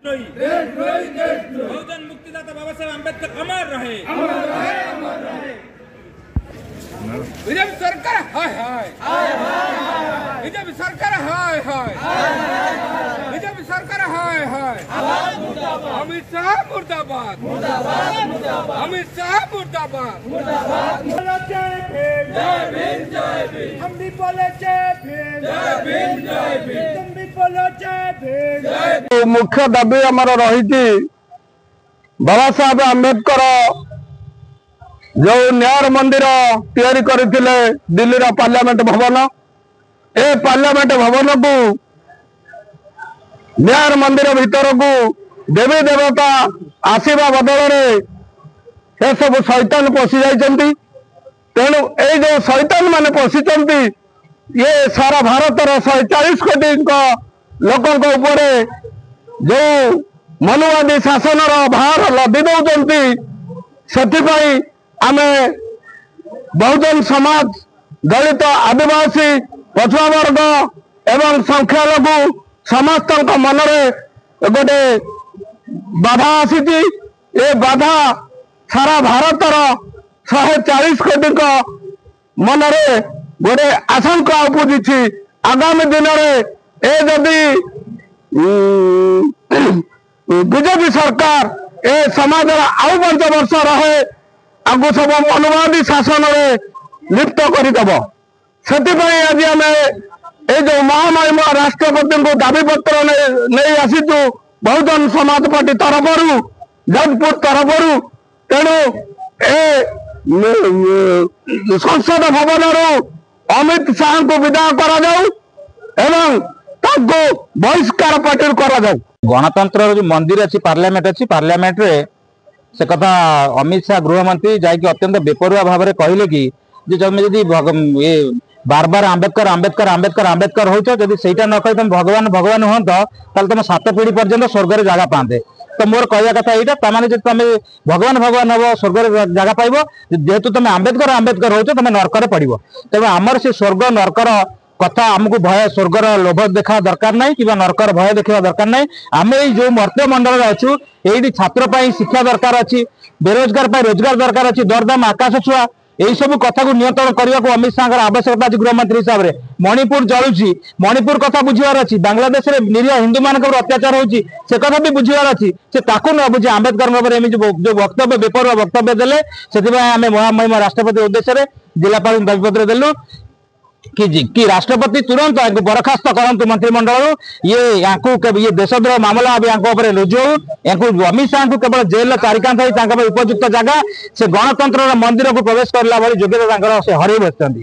बहुजन मुक्तिदाता बाबा साहेब अम्बेडकर अमर रहे, अमर रहे, अमर रहे। बीजेपी सरकार हाय हाय, बीजेपी सरकार हाय हाय, बीजेपी सरकार हाय हाय। अमित शाह मुर्दाबाद, अमित शाह मुर्दाबाद। जय भीम, जय भीम। हम भी बोले जय भीम, जय भीम, जय भीम। तुम भी बोलो जय भीम, जय भीम। मुख्य दाबी आमर रही बाबा साहेब आंबेडकर जो न्याय मंदिर तैयारी करते दिल्ली पार्लियामेंट भवन, ए पार्लियामेंट भवन को न्याय मंदिर भीतर को देवी देवता आसवा बदल में सब शैतान पशि जाती। तेणु ये जो शैतान मान पशिंट ये सारा भारतर 140 कोटी लोकों जो मनुवादी शासन भार लदी दौरान से आमे बहुजन समाज, दलित, आदिवासी, पछुआ वर्ग एवं संख्यालघु समस्त मनरे गोटे बाधा आसी। ये बाधा सारा भारतर 140 कोटी मनरे गोटे आशंका उपजी। आगामी दिन में ए जदि बीजेपी सरकार ए समाज आउ 5 वर्ष रहे आगु सब मनुवादी शासन में लिप्त करदेव। से आज आम ये जो महामहिम राष्ट्रपति को दाबी पत्र नहीं आसीचु बहुजन समाज पार्टी तरफ जजपुर तरफ। तेणु ए संसद भवन अमित शाह को विदा करा बहिष्कार पार्टी करा। गणतंत्र जो मंदिर अच्छी पार्लियामेंट रे से कथा अमित शाह गृहमंत्री जाकि अत्यंत बेपरुआ भाव में कहले कि जब ये बार बार आंबेडकर आंबेडकर आंबेडकर आंबेडकर हो से न कही तुम भगवान भगवान हूँ तो तुम 7 पीढ़ी पर्यंत स्वर्ग जगह पाते। तो मोर कहवा कथा यहाँ मैंने तुम भगवान भगवान हम स्वर्ग जगह पाइब जेहेतु तुम आंबेडकर आंबेडकर हो तुम नरक पड़। तेज आमर से स्वर्ग नरकर कथा आमको भय स्वर्गर लोभ देखा दरकार नहीं कि नरकर भय देखा दरकार नहीं। आम जो मर्त्य मंडल अच्छु ये छात्र शिक्षा दरकार अच्छी, बेरोजगार रोजगार दरकार अच्छी, दरदाम आकाश छुआ यही सब कथा को नियंत्रण करने को अमित शाह आवश्यकता अच्छी। गृहमंत्री हिसाब से मणिपुर जलुची, मणिपुर कथा बुझार अच्छी, बांग्लादेश में निरीह हिंदू मान अत्याचार होची से कथा भी बुझार अच्छी। से न बुझे आंबेडकर जो वक्तव्य बेपरुआ वक्तव्य देले से आम महामहिम राष्ट्रपति उद्देश्य जिलापाल दाबीपत्र देलु कि राष्ट्रपति तुरंत बरखास्त करंतु मंत्रिमंडल। ये देशद्रोह मामला रुजु अमित शाह को केवल जेल चारिकांत उपयुक्त जगह से गणतंत्र मंदिर को प्रवेश करला योग्यता से हरई बसती।